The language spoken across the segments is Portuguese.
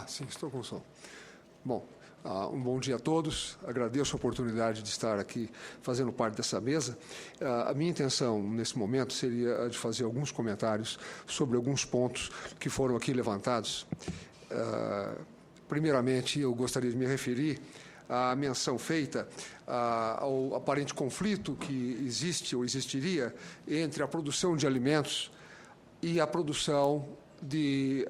Sim, estou com som. Bom, um bom dia a todos. Agradeço a oportunidade de estar aqui fazendo parte dessa mesa. A minha intenção, nesse momento, seria a de fazer alguns comentários sobre alguns pontos que foram aqui levantados. Primeiramente, eu gostaria de me referir à menção feita ao aparente conflito que existe ou existiria entre a produção de alimentos e a produção de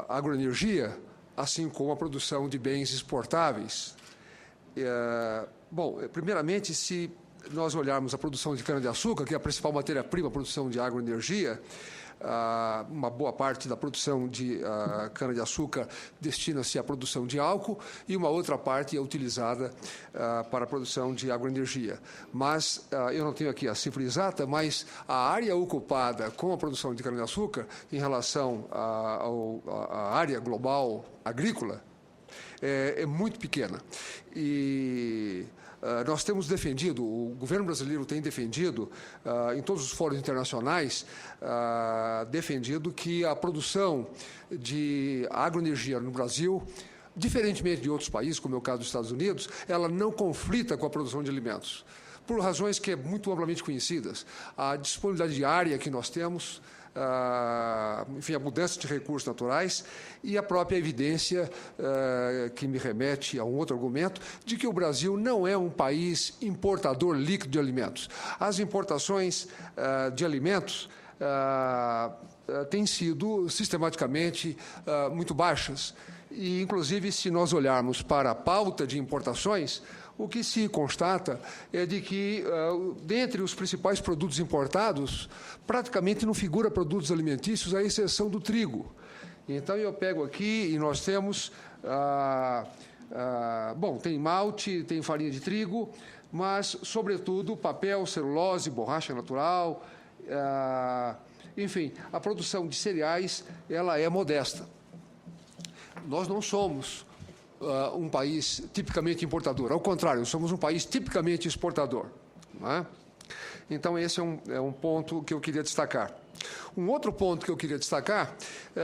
agroenergia, assim como a produção de bens exportáveis. Bom, primeiramente, se nós olharmos a produção de cana-de-açúcar, que é a principal matéria-prima, a produção de agroenergia, uma boa parte da produção de cana-de-açúcar destina-se à produção de álcool e uma outra parte é utilizada para a produção de agroenergia. Mas, eu não tenho aqui a cifra exata, mas a área ocupada com a produção de cana-de-açúcar em relação à área global agrícola é muito pequena. E nós temos defendido, o governo brasileiro tem defendido, em todos os fóruns internacionais, defendido que a produção de agroenergia no Brasil, diferentemente de outros países, como é o caso dos Estados Unidos, ela não conflita com a produção de alimentos, por razões que é muito amplamente conhecidas. A disponibilidade de área que nós temos, enfim, a mudança de recursos naturais e a própria evidência que me remete a um outro argumento de que o Brasil não é um país importador líquido de alimentos. As importações de alimentos têm sido sistematicamente muito baixas e, inclusive, se nós olharmos para a pauta de importações, o que se constata é de que, dentre os principais produtos importados, praticamente não figura produtos alimentícios, à exceção do trigo. Então, eu pego aqui e nós temos, bom, tem malte, tem farinha de trigo, mas, sobretudo, papel, celulose, borracha natural, enfim, a produção de cereais, ela é modesta. Nós não somos um país tipicamente importador. Ao contrário, somos um país tipicamente exportador. Não é? Então, esse é um ponto que eu queria destacar. Um outro ponto que eu queria destacar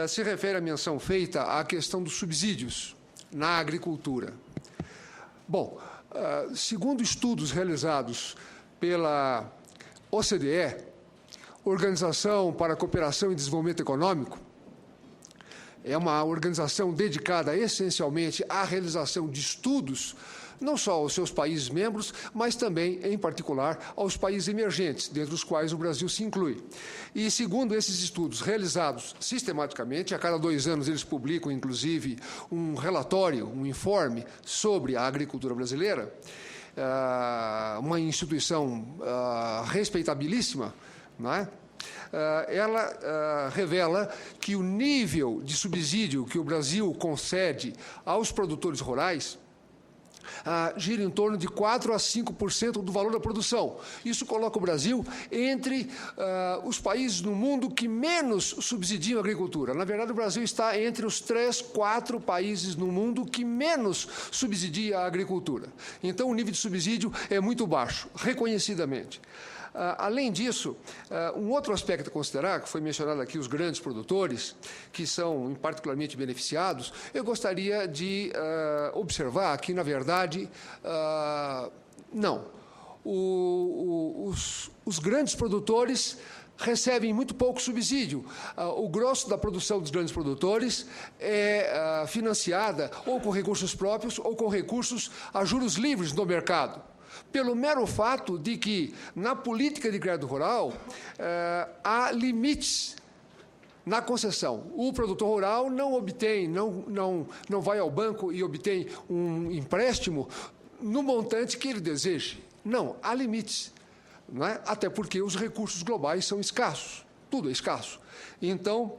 se refere à menção feita à questão dos subsídios na agricultura. Bom, segundo estudos realizados pela OCDE, Organização para a Cooperação e Desenvolvimento Econômico, é uma organização dedicada essencialmente à realização de estudos, não só aos seus países membros, mas também, em particular, aos países emergentes, dentre os quais o Brasil se inclui. E, segundo esses estudos realizados sistematicamente, a cada 2 anos eles publicam, inclusive, um relatório, um informe sobre a agricultura brasileira, uma instituição respeitabilíssima, não é? Ela revela que o nível de subsídio que o Brasil concede aos produtores rurais gira em torno de 4% a 5% do valor da produção. Isso coloca o Brasil entre os países no mundo que menos subsidiam a agricultura. Na verdade, o Brasil está entre os 3, 4 países no mundo que menos subsidia a agricultura. Então, o nível de subsídio é muito baixo, reconhecidamente. Além disso, um outro aspecto a considerar, que foi mencionado aqui, os grandes produtores, que são particularmente beneficiados, eu gostaria de observar que, na verdade, não. Os grandes produtores recebem muito pouco subsídio. O grosso da produção dos grandes produtores é financiada ou com recursos próprios ou com recursos a juros livres no mercado, pelo mero fato de que, na política de crédito rural, há limites na concessão. O produtor rural não obtém, não vai ao banco e obtém um empréstimo no montante que ele deseje. Não, há limites, não é? Até porque os recursos globais são escassos, tudo é escasso. Então,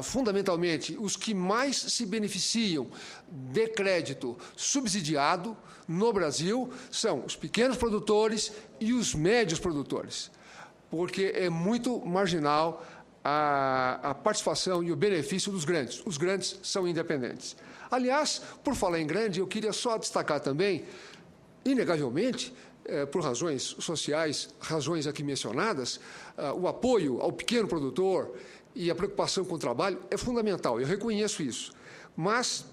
fundamentalmente, os que mais se beneficiam de crédito subsidiado no Brasil são os pequenos produtores e os médios produtores, porque é muito marginal a participação e o benefício dos grandes. Os grandes são independentes. Aliás, por falar em grande, eu queria só destacar também, inegavelmente, por razões sociais, razões aqui mencionadas, o apoio ao pequeno produtor, e a preocupação com o trabalho é fundamental, eu reconheço isso. Mas,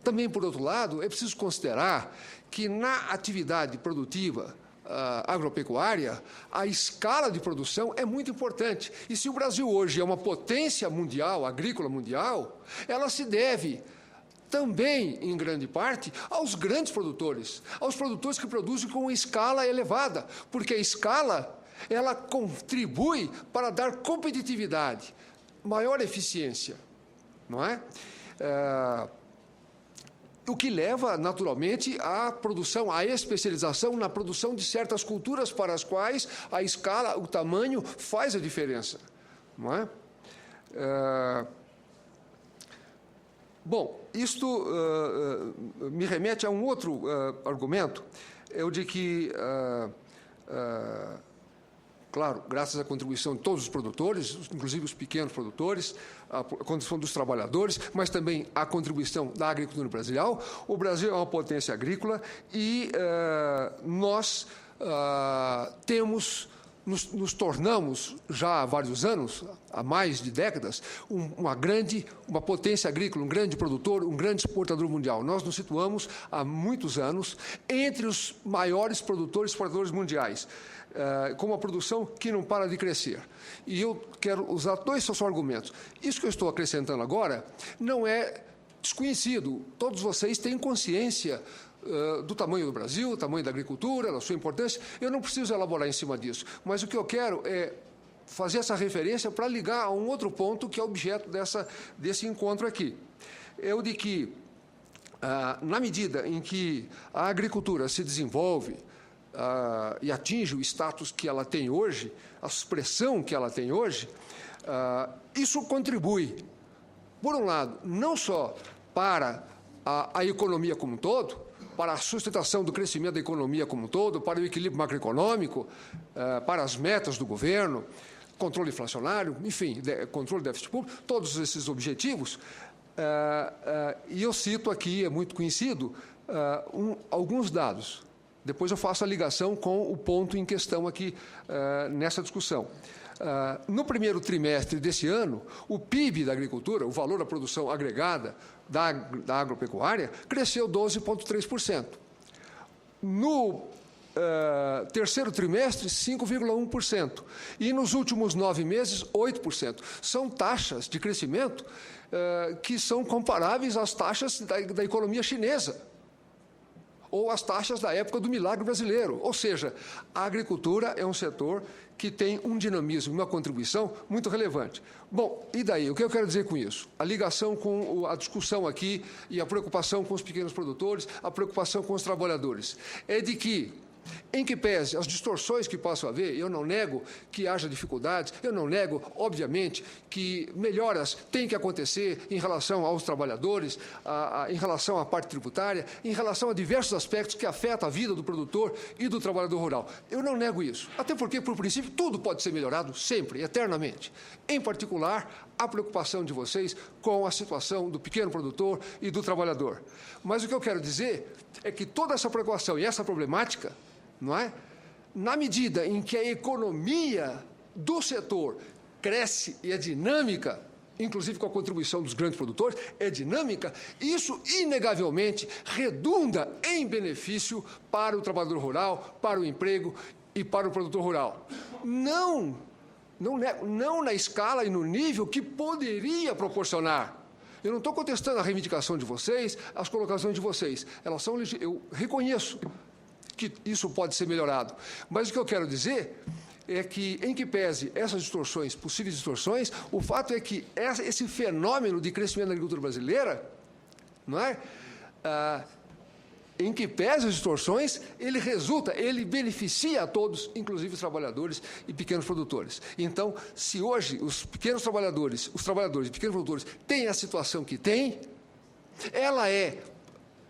também, por outro lado, é preciso considerar que, na atividade produtiva agropecuária, a escala de produção é muito importante. E se o Brasil hoje é uma potência mundial, agrícola mundial, ela se deve também, em grande parte, aos grandes produtores, aos produtores que produzem com escala elevada, porque a escala ela contribui para dar competitividade, maior eficiência, não é? O que leva, naturalmente, à produção, à especialização na produção de certas culturas para as quais a escala, o tamanho, faz a diferença, não é? Bom, isto me remete a um outro argumento, é o de que, claro, graças à contribuição de todos os produtores, inclusive os pequenos produtores, a contribuição dos trabalhadores, mas também a contribuição da agricultura brasileira, o Brasil é uma potência agrícola e nós nos tornamos, já há vários anos, há mais de décadas, uma potência agrícola, um grande produtor, um grande exportador mundial. Nós nos situamos há muitos anos entre os maiores produtores e exportadores mundiais, com uma produção que não para de crescer. E eu quero usar dois só argumentos. Isso que eu estou acrescentando agora não é desconhecido. Todos vocês têm consciência do tamanho do Brasil, do tamanho da agricultura, da sua importância. Eu não preciso elaborar em cima disso, mas o que eu quero é fazer essa referência para ligar a um outro ponto que é objeto desse encontro aqui. É o de que, na medida em que a agricultura se desenvolve e atinge o status que ela tem hoje, a expressão que ela tem hoje, isso contribui, por um lado, não só para a economia como um todo, para a sustentação do crescimento da economia como um todo, para o equilíbrio macroeconômico, para as metas do governo, controle inflacionário, enfim, controle do déficit público, todos esses objetivos. E eu cito aqui, é muito conhecido, alguns dados. Depois eu faço a ligação com o ponto em questão aqui nessa discussão. No primeiro trimestre desse ano, o PIB da agricultura, o valor da produção agregada da agropecuária, cresceu 12,3%. No terceiro trimestre, 5,1%. E nos últimos 9 meses, 8%. São taxas de crescimento que são comparáveis às taxas da economia chinesa, ou as taxas da época do milagre brasileiro. Ou seja, a agricultura é um setor que tem um dinamismo, uma contribuição muito relevante. Bom, e daí? O que eu quero dizer com isso? A ligação com a discussão aqui e a preocupação com os pequenos produtores, a preocupação com os trabalhadores, é de que, em que pese as distorções que possam haver, eu não nego que haja dificuldades, eu não nego, obviamente, que melhoras têm que acontecer em relação aos trabalhadores, em relação à parte tributária, em relação a diversos aspectos que afetam a vida do produtor e do trabalhador rural. Eu não nego isso, até porque, por princípio, tudo pode ser melhorado sempre, eternamente. Em particular, a preocupação de vocês com a situação do pequeno produtor e do trabalhador. Mas o que eu quero dizer é que toda essa preocupação e essa problemática, não é? Na medida em que a economia do setor cresce e é dinâmica, inclusive com a contribuição dos grandes produtores, é dinâmica, isso, inegavelmente, redunda em benefício para o trabalhador rural, para o emprego e para o produtor rural. Não na escala e no nível que poderia proporcionar. Eu não estou contestando a reivindicação de vocês, as colocações de vocês. Elas são legítimas. Eu reconheço que isso pode ser melhorado. Mas o que eu quero dizer é que, em que pese essas distorções, possíveis distorções, o fato é que esse fenômeno de crescimento da agricultura brasileira, não é? Em que pese as distorções, ele beneficia a todos, inclusive os trabalhadores e pequenos produtores. Então, se hoje os trabalhadores e pequenos produtores têm a situação que têm, ela é,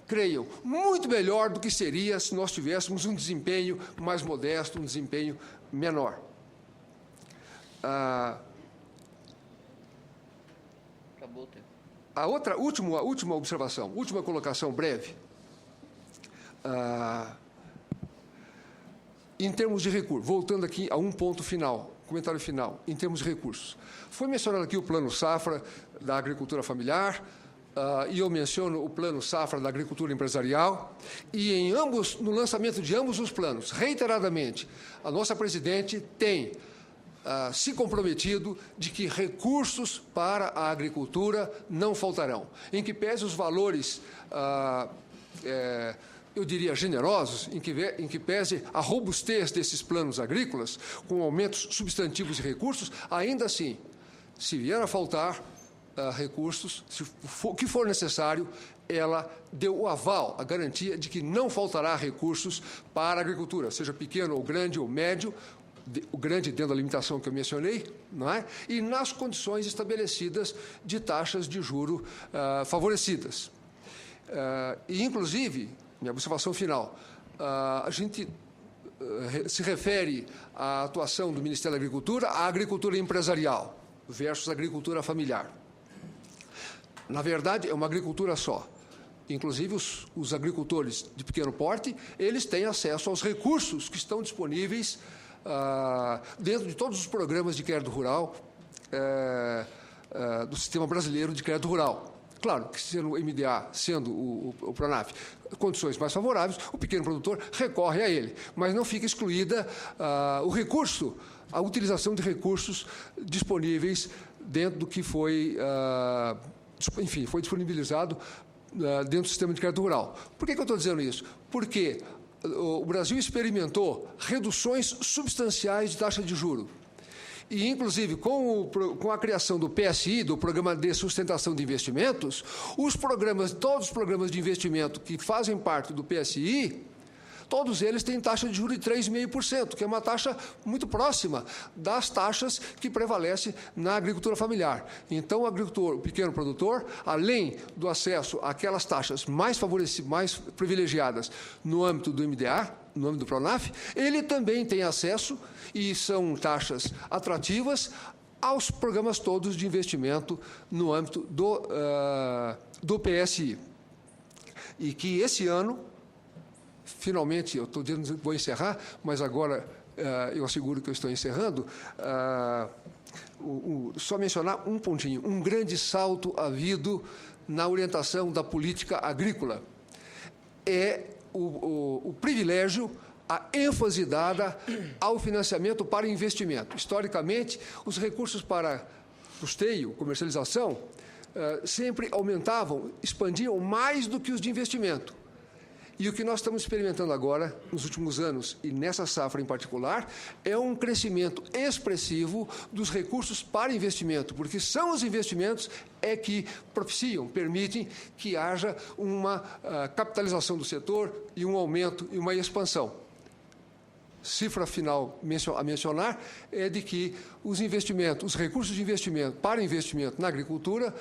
creiam, muito melhor do que seria se nós tivéssemos um desempenho mais modesto, um desempenho menor. Acabou o tempo. A última observação, última colocação breve. Em termos de recurso, voltando aqui a um ponto final, comentário final, em termos de recursos. Foi mencionado aqui o Plano Safra da agricultura familiar, e eu menciono o Plano Safra da agricultura empresarial, e em ambos, no lançamento de ambos os planos, reiteradamente, a nossa presidente tem se comprometido de que recursos para a agricultura não faltarão, em que pese os valores, eu diria, generosos, em que pese a robustez desses planos agrícolas, com aumentos substantivos de recursos, ainda assim, se vier a faltar recursos, o que for necessário, ela deu o aval, a garantia de que não faltará recursos para a agricultura, seja pequeno ou grande ou médio, o grande dentro da limitação que eu mencionei, não é? E nas condições estabelecidas de taxas de juro favorecidas. E, inclusive, minha observação final, a gente se refere à atuação do Ministério da Agricultura à agricultura empresarial versus agricultura familiar. Na verdade, é uma agricultura só. Inclusive, os agricultores de pequeno porte, eles têm acesso aos recursos que estão disponíveis dentro de todos os programas de crédito rural do Sistema Brasileiro de Crédito Rural. Claro que, sendo o MDA, sendo o Pronaf, condições mais favoráveis, o pequeno produtor recorre a ele, mas não fica excluída o recurso, a utilização de recursos disponíveis dentro do que foi, enfim, foi disponibilizado dentro do sistema de crédito rural. Por que eu estou dizendo isso? Porque o Brasil experimentou reduções substanciais de taxa de juros. E, inclusive, com a criação do PSI, do Programa de Sustentação de Investimentos, todos os programas de investimento que fazem parte do PSI, todos eles têm taxa de juros de 3,5%, que é uma taxa muito próxima das taxas que prevalecem na agricultura familiar. Então, o pequeno produtor, além do acesso àquelas taxas mais favorecidas, mais privilegiadas no âmbito do MDA, no âmbito do Pronaf, ele também tem acesso, e são taxas atrativas, aos programas todos de investimento no âmbito do PSI. E que esse ano, finalmente, eu estou dizendo que vou encerrar, mas agora eu asseguro que eu estou encerrando, só mencionar um pontinho, um grande salto havido na orientação da política agrícola. É o privilégio, a ênfase dada ao financiamento para investimento. Historicamente, os recursos para custeio, comercialização, sempre aumentavam, expandiam mais do que os de investimento. E o que nós estamos experimentando agora, nos últimos anos, e nessa safra em particular, é um crescimento expressivo dos recursos para investimento, porque são os investimentos que propiciam, permitem que haja uma capitalização do setor e um aumento e uma expansão. Cifra final a mencionar é de que os recursos de investimento para investimento na agricultura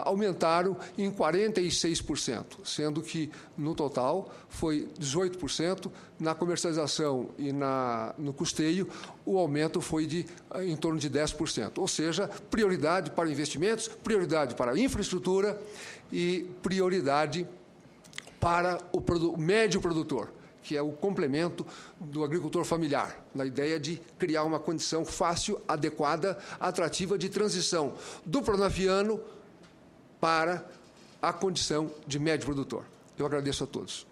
aumentaram em 46%, sendo que, no total, foi 18%, na comercialização e no custeio, o aumento foi em torno de 10%. Ou seja, prioridade para investimentos, prioridade para a infraestrutura e prioridade para o médio produtor, que é o complemento do agricultor familiar, na ideia de criar uma condição fácil, adequada, atrativa de transição do pronafiano para a condição de médio produtor. Eu agradeço a todos.